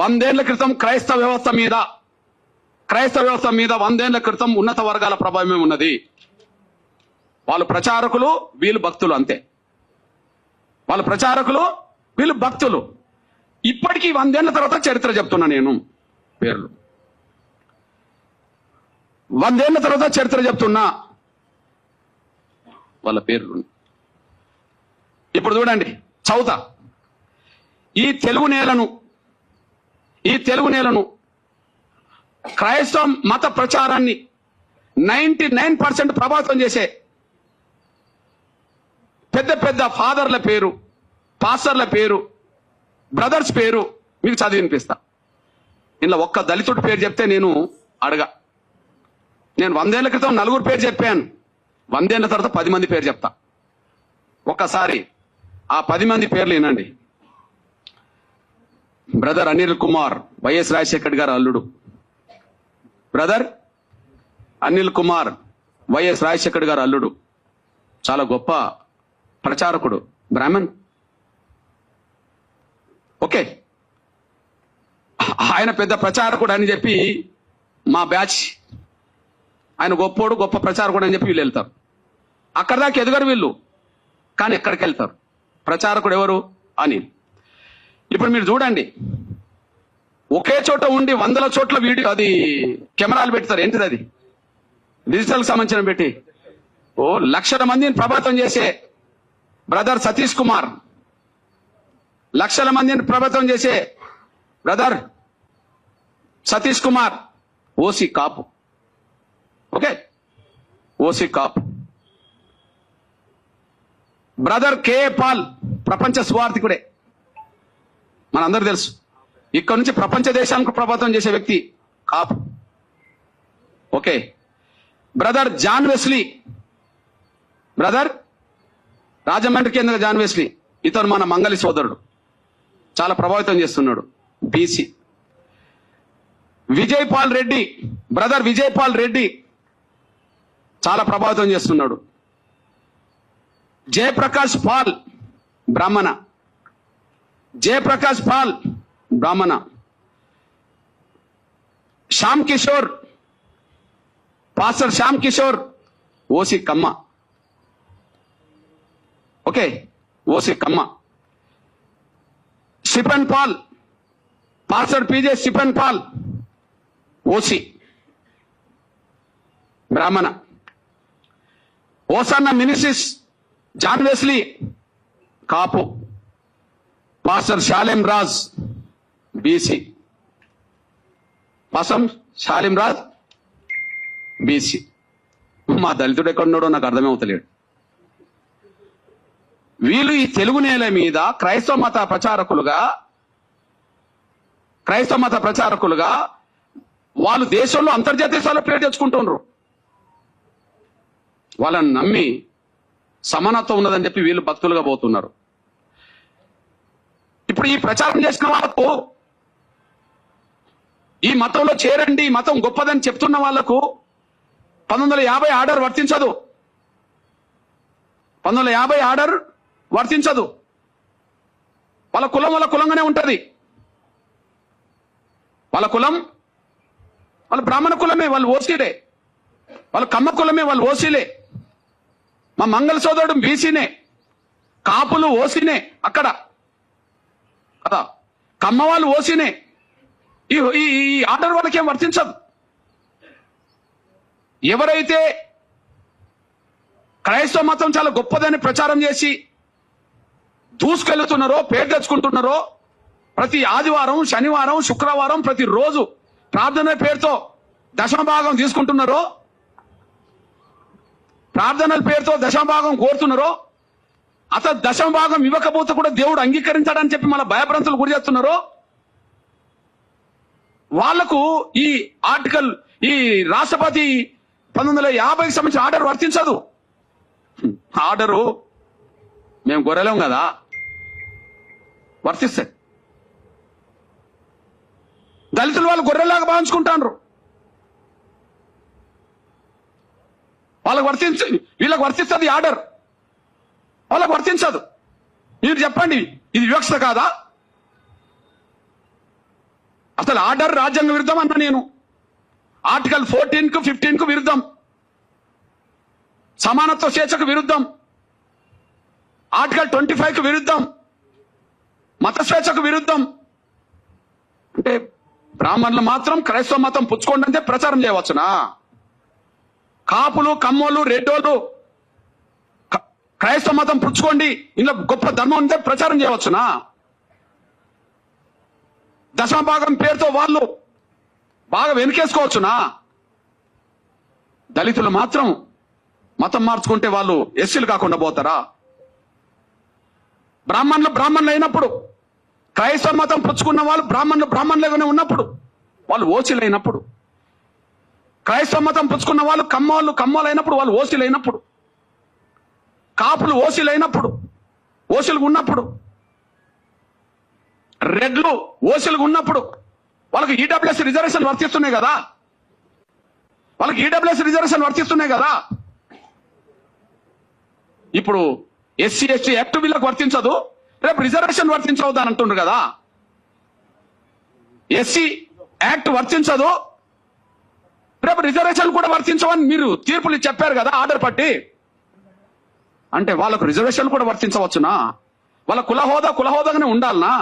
100 ఏళ్ల క్రితం క్రైస్తవ వ్యవస్థ మీద 100 ఏళ్ల క్రితం ఉన్నత వర్గాల ప్రభావమే ఉన్నది. వాళ్ళు ప్రచారకులు, వీళ్ళు భక్తులు, అంతే. వాళ్ళు ప్రచారకులు, వీళ్ళు భక్తులు. ఇప్పటికీ 100 ఏళ్ల తర్వాత చరిత్ర చెప్తున్నా నేను. పేర్లు 100 ఏళ్ల తర్వాత చరిత్ర చెప్తున్నా, వాళ్ళ పేర్లు. ఇప్పుడు చూడండి, చౌతా ఈ తెలుగు నేలను క్రైస్తవ మత ప్రచారాన్ని 99% ప్రభావితం చేసే పెద్ద పెద్ద ఫాదర్ల పేరు, పాస్టర్ల పేరు, బ్రదర్స్ పేరు మీకు చదివి వినిపిస్తా. ఇలా ఒక్క దళితుడి పేరు చెప్తే నేను 100 ఏళ్ల క్రితం 4 పేరు చెప్పాను. 100 ఏళ్ల తర్వాత 10 మంది పేరు చెప్తా. ఒక్కసారి ఆ 10 మంది పేర్లు వినండి. బ్రదర్ అనిల్ కుమార్, వైఎస్ రాజశేఖర్ గారు అల్లుడు. బ్రదర్ అనిల్ కుమార్, వైఎస్ రాజశేఖర్ గారు అల్లుడు. చాలా గొప్ప ప్రచారకుడు, బ్రాహ్మణ్. ఓకే, ఆయన పెద్ద ప్రచారకుడు అని చెప్పి మా బ్యాచ్, ఆయన గొప్పోడు, గొప్ప ప్రచారకుడు అని చెప్పి వీళ్ళు వెళ్తారు. అక్కడ దాకా ఎదగరు వీళ్ళు, కానీ ఎక్కడికి వెళ్తారు? ప్రచారకుడు ఎవరు? అనిల్. ఇప్పుడు మీరు చూడండి, ఒకే చోట ఉండి 100 చోట్ల వీడియో, అది కెమెరాలు పెడతారు. ఏంటిది అది? డిజిటల్ సంబంధించిన పెట్టి లక్షల మందిని ప్రభావితం చేసే బ్రదర్ సతీష్ కుమార్, లక్షల మందిని ప్రభావితం చేసే బ్రదర్ సతీష్ కుమార్, ఓసీ కాపు. ఓకే, ఓసీ కాపు. బ్రదర్ కేఏ పాల్, ప్రపంచ సువార్థికుడే, మనందరూ తెలుసు. ఇక్కడ నుంచి ప్రపంచ దేశానికి ప్రభావితం చేసే వ్యక్తి, Kapu. Okay, brother John Wesley, brother రాజమండ్రికి చెందిన జాన్ వెస్లీ, ఇతను మన మంగళి సోదరుడు, చాలా ప్రభావితం చేస్తున్నాడు, బీసీ. విజయ్ పాల్ రెడ్డి, బ్రదర్ విజయ్ పాల్ రెడ్డి, చాలా ప్రభావితం చేస్తున్నాడు. జయప్రకాష్ పాల్, బ్రాహ్మణ. జయప్రకాష్ పాల్, బ్రాహ్మణ. Shyam Kishore, pastor Shyam Kishore, OC Kamma. Okay, OC Kamma. Stephen Paul, pastor PJ Stephen Paul, OC, బ్రాహ్మణ. ఓసన్న మినిసిస్ John Wesley, Kapu. Pastor Shalem Raj, BC. Pastor Shalem Raj, BC. మా దళితుడు ఎక్కడున్నాడో నాకు అర్థమవుతలేడు. వీళ్ళు ఈ తెలుగు నేల మీద క్రైస్తవ మత ప్రచారకులుగా వాళ్ళు దేశంలో అంతర్జాతీయ స్థాయిలో పేరు తెచ్చుకుంటున్నారు. వాళ్ళని నమ్మి సమానత్వం ఉన్నదని చెప్పి వీళ్ళు భక్తులుగా పోతున్నారు. ఇప్పుడు ఈ ప్రచారం చేసిన వాళ్ళకు, ఈ మతంలో చేరండి, ఈ మతం గొప్పదని చెప్తున్న వాళ్లకు 1950 ఆర్డర్ వర్తించదు. 1950 ఆర్డర్ వర్తించదు. వాళ్ళ కులం వాళ్ళ కులంగానే ఉంటది. వాళ్ళ కులం వాళ్ళ బ్రాహ్మణ కులమే, వాళ్ళు ఓసీలే. వాళ్ళ కమ్మ కులమే, వాళ్ళు ఓసీలే. మా మంగళ సోదరుడు బీసీనే, కాపులు ఓసీనే అక్కడ కదా, కమ్మ వాళ్ళు ఓసీనే. ఈ ఆర్డర్ వాళ్ళకేం వర్తించదు. ఎవరైతే క్రైస్తవ మతం చాలా గొప్పదని ప్రచారం చేసి దూసుకెళ్తున్నారో, పేరు తెచ్చుకుంటున్నారో, ప్రతి ఆదివారం, శనివారం, శుక్రవారం ప్రతిరోజు ప్రార్థన పేరుతో దశమభాగం తీసుకుంటున్నారో, ప్రార్థనల పేరుతో దశమభాగం కోరుతున్నారో, అతను దశమభాగం ఇవ్వకపోతే కూడా దేవుడు అంగీకరించాడని చెప్పి మళ్ళీ భయభ్రాంతులు గురి చేస్తున్నారో, వాళ్లకు ఈ ఆర్టికల్, ఈ రాష్ట్రపతి 1950కి సంబంధించిన ఆర్డర్ వర్తించదు. ఆర్డరు మేము గొర్రెలేం కదా, వర్తిస్తాయి. దళితులు వాళ్ళు గొర్రెలాగా భావించుకుంటారు. వీళ్ళకి వర్తిస్తుంది ఆర్డర్, వాళ్ళకి వర్తించదు. మీరు చెప్పండి, ఇది వివక్షత కాదా? అసలు ఆర్డర్ రాజ్యాంగ విరుద్ధం అన్నా నేను. ఆర్టికల్ 14 కు 15 కు విరుద్ధం, సమానత్వ స్వేచ్ఛకు విరుద్ధం, ఆర్టికల్ 25 కు విరుద్ధం, మత స్వేచ్ఛకు విరుద్ధం. అంటే బ్రాహ్మణులు మాత్రం క్రైస్తవ మతం పుచ్చుకోండి అంటే ప్రచారం చేయవచ్చునా? కాపులు, కమ్మోళ్ళు, రెడ్డోళ్ళు క్రైస్తవ మతం పుచ్చుకోండి, ఇందులో గొప్ప ధర్మం ఉంటే ప్రచారం చేయవచ్చునా? దశమభాగం పేరుతో వాళ్ళు బాగా వెనుకేసుకోవచ్చునా? దళితులు మాత్రం మతం మార్చుకుంటే వాళ్ళు ఎస్సీలు కాకుండా పోతారా? బ్రాహ్మణులు అయినప్పుడు, క్రైస్తవ మతం పుచ్చుకున్న వాళ్ళు బ్రాహ్మణులుగానే ఉన్నప్పుడు వాళ్ళు ఓసీలు అయినప్పుడు, క్రైస్తవ మతం పుచ్చుకున్న వాళ్ళు కమ్మోళ్ళు అయినప్పుడు వాళ్ళు ఓసీలు అయినప్పుడు, కాపులు ఓసీలు అయినప్పుడు, ఓసీలుగా ఉన్నప్పుడు, రెడ్లు ఓసీలుగా ఉన్నప్పుడు వాళ్ళకి ఈడబ్ల్యూఎస్ రిజర్వేషన్ వర్తిస్తున్నాయి కదా, వాళ్ళకి ఈడబ్ల్యూఎస్ రిజర్వేషన్ వర్తిస్తున్నాయి కదా. ఇప్పుడు ఎస్సీ ఎస్టీ యాక్ట్ వీళ్ళకి వర్తించదు, రేపు రిజర్వేషన్ వర్తించవద్దు అని అంటుండ్రు కదా. ఎస్సీ యాక్ట్ వర్తించదు, రేపు రిజర్వేషన్ కూడా వర్తించవని మీరు తీర్పులు చెప్పారు కదా ఆర్డర్ పట్టి. అంటే వాళ్ళకు రిజర్వేషన్ కూడా వర్తించవచ్చునా? వాళ్ళ కులహోదాగానే ఉండాలనా?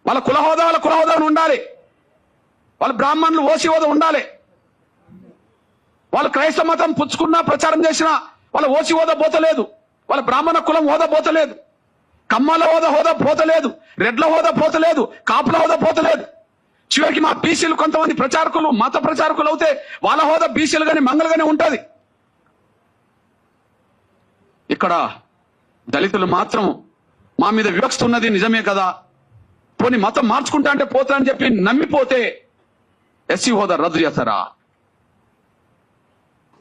వాళ్ళ కులహోదాగానే ఉండాలి. వాళ్ళ బ్రాహ్మణులు ఓసీ హోదా ఉండాలి. వాళ్ళు క్రైస్తవ మతం పుచ్చుకున్నా ప్రచారం చేసినా వాళ్ళ ఓసీ హోదా పోతలేదు, వాళ్ళ బ్రాహ్మణ కులం హోదా పోతలేదు, కమ్మల హోదా పోతలేదు, రెడ్ల హోదా పోతలేదు, కాపుల హోదా పోతలేదు. చివరికి మా బీసీలు కొంతమంది ప్రచారకులు, మత ప్రచారకులు అవుతే వాళ్ళ హోదా బీసీలు గాని మంగళగానే ఉంటది. ఇక్కడ దళితులు మాత్రం మా మీద వివక్ష ఉన్నది నిజమే కదా, పోనీ మతం మార్చుకుంటా అంటే పోతా అని చెప్పి నమ్మిపోతే ఎస్సీ హోదా రద్దు చేస్తారా?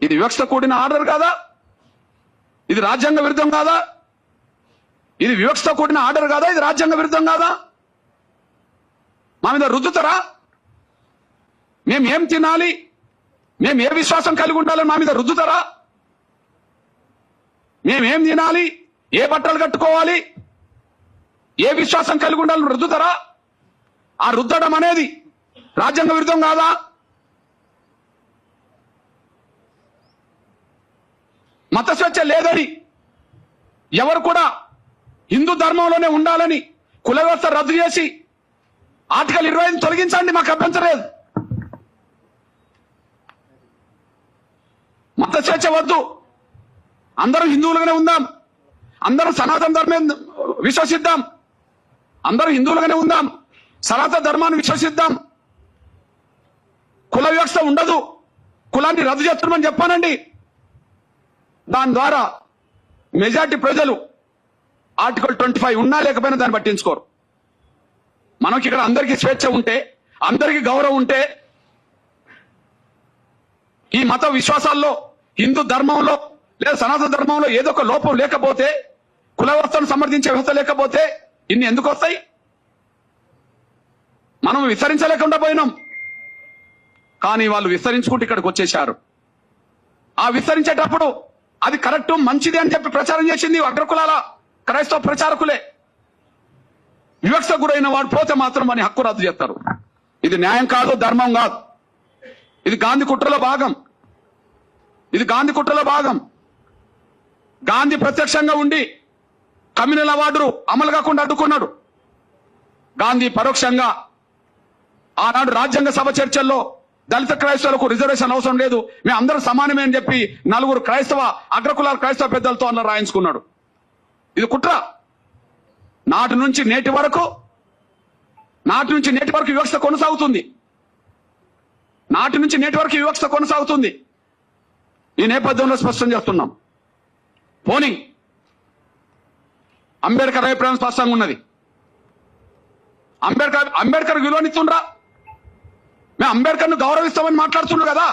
ఇది వివక్ష కూడిన ఆర్డర్ కాదా? ఇది రాజ్యాంగ విరుద్ధం కాదా? ఇది వివక్ష కూడిన ఆర్డర్ కాదా? ఇది రాజ్యాంగ విరుద్ధం కాదా? మా మీద రుద్దుతారా? మేము ఏం తినాలి, మేము ఏ విశ్వాసం కలిగి ఉండాలని మా మీద రుద్దుతారా? మేమేం తినాలి, ఏ బట్టలు కట్టుకోవాలి, ఏ విశ్వాసం కలిగి ఉండాలని రుద్దుతారా? ఆ రుద్దడం అనేది రాజ్యాంగ విరుద్ధం కాదా? మత స్వేచ్ఛ లేదని, ఎవరు కూడా హిందూ ధర్మంలోనే ఉండాలని కుల వ్యవస్థ రద్దు చేసి ఆర్టికల్ 25 తొలగించండి, మాకు అభ్యంతరం. మత స్వేచ్ఛ వద్దు, అందరూ హిందువులుగానే ఉందాం, అందరూ సనాతన ధర్మం విశ్వసిద్దాం, అందరూ హిందువులుగానే ఉందాం, సనాతన ధర్మాన్ని విశ్వసిద్దాం. కుల వ్యవస్థ ఉండదు, కులాన్ని రద్దు చేస్తున్నామని చెప్పానండి. దాని ద్వారా మెజార్టీ ప్రజలు ఆర్టికల్ 25 ఉన్నా లేకపోయినా దాన్ని పట్టించుకోరు. మనకి ఇక్కడ అందరికీ స్వేచ్ఛ ఉంటే, అందరికీ గౌరవం ఉంటే, ఈ మత విశ్వాసాల్లో, హిందూ ధర్మంలో లేదా సనాతన ధర్మంలో ఏదో ఒక లోపం లేకపోతే, కుల వ్యవస్థను సమర్థించే వ్యవస్థ లేకపోతే ఇన్ని ఎందుకు వస్తాయి? మనం విస్తరించలేకుండా పోయినాం, కానీ వాళ్ళు విస్తరించుకుంటూ ఇక్కడికి వచ్చేశారు. ఆ విస్తరించేటప్పుడు అది కరెక్ట్ మంచిది అని చెప్పి ప్రచారం చేసింది అగ్రకులాల క్రైస్తవ ప్రచారకులే. వివక్ష గురైన వాడు పోతే మాత్రం అని హక్కు రద్దు చేస్తారు. ఇది న్యాయం కాదు, ధర్మం కాదు. ఇది గాంధీ కుట్రలో భాగం. ఇది గాంధీ కుట్రలో భాగం. గాంధీ ప్రత్యక్షంగా ఉండి కమ్యూనల్ అవార్డు అమలు కాకుండా అడ్డుకున్నాడు. గాంధీ పరోక్షంగా ఆనాడు రాజ్యాంగ సభ చర్చల్లో దళిత క్రైస్తవులకు రిజర్వేషన్ అవసరం లేదు, మేము అందరూ సమానమే అని చెప్పి 4 క్రైస్తవ అగ్రకులాల క్రైస్తవ పెద్దలతో అన్న రాయించుకున్నాడు. ఇది కుట్ర. నాటి నుంచి నేటి వరకు వివక్ష కొనసాగుతుంది. నాటి నుంచి నేటి వరకు వివక్ష కొనసాగుతుంది. ఈ నేపథ్యంలో స్పష్టం చేస్తున్నాం. పోనీ అంబేద్కర్ అభిప్రాయం స్పష్టంగా ఉన్నది. అంబేద్కర్ విలువనిస్తుండ్రా? మేము అంబేద్కర్ను గౌరవిస్తామని మాట్లాడుతుండ్రు కదా,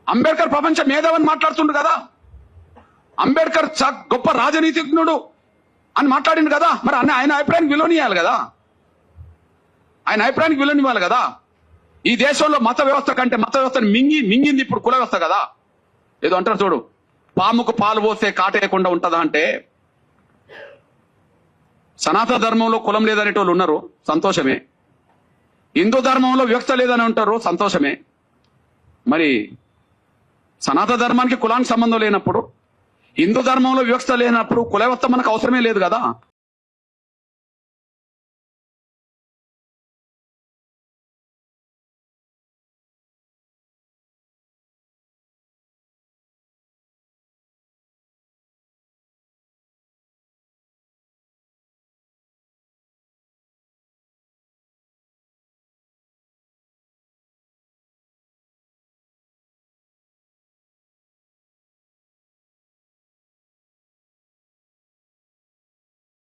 అంబేద్కర్ ప్రపంచ మేధావని మాట్లాడుతుండ్రు కదా, అంబేద్కర్ గొప్ప రాజనీతిజ్ఞుడు అని మాట్లాడిండు కదా. మరి ఆయన అభిప్రాయానికి విలువనియాలి కదా, ఆయన అభిప్రాయానికి విలువనివ్వాలి కదా. ఈ దేశంలో మత వ్యవస్థ కంటే మత వ్యవస్థను మింగింది ఇప్పుడు కుల వ్యవస్థ కదా. ఏదో అంటారు చూడు, పాముకు పాలు పోస్తే కాటేయకుండా ఉంటుందా అంటే, సనాతన ధర్మంలో కులం లేదనేటోళ్ళు ఉన్నారు, సంతోషమే. హిందూ ధర్మంలో వివక్ష లేదని ఉంటారు, సంతోషమే. మరి సనాతన ధర్మానికి కులానికి సంబంధం లేనప్పుడు, హిందూ ధర్మంలో వివక్ష లేనప్పుడు కుల వ్యవస్థ మనకు అవసరమే లేదు కదా.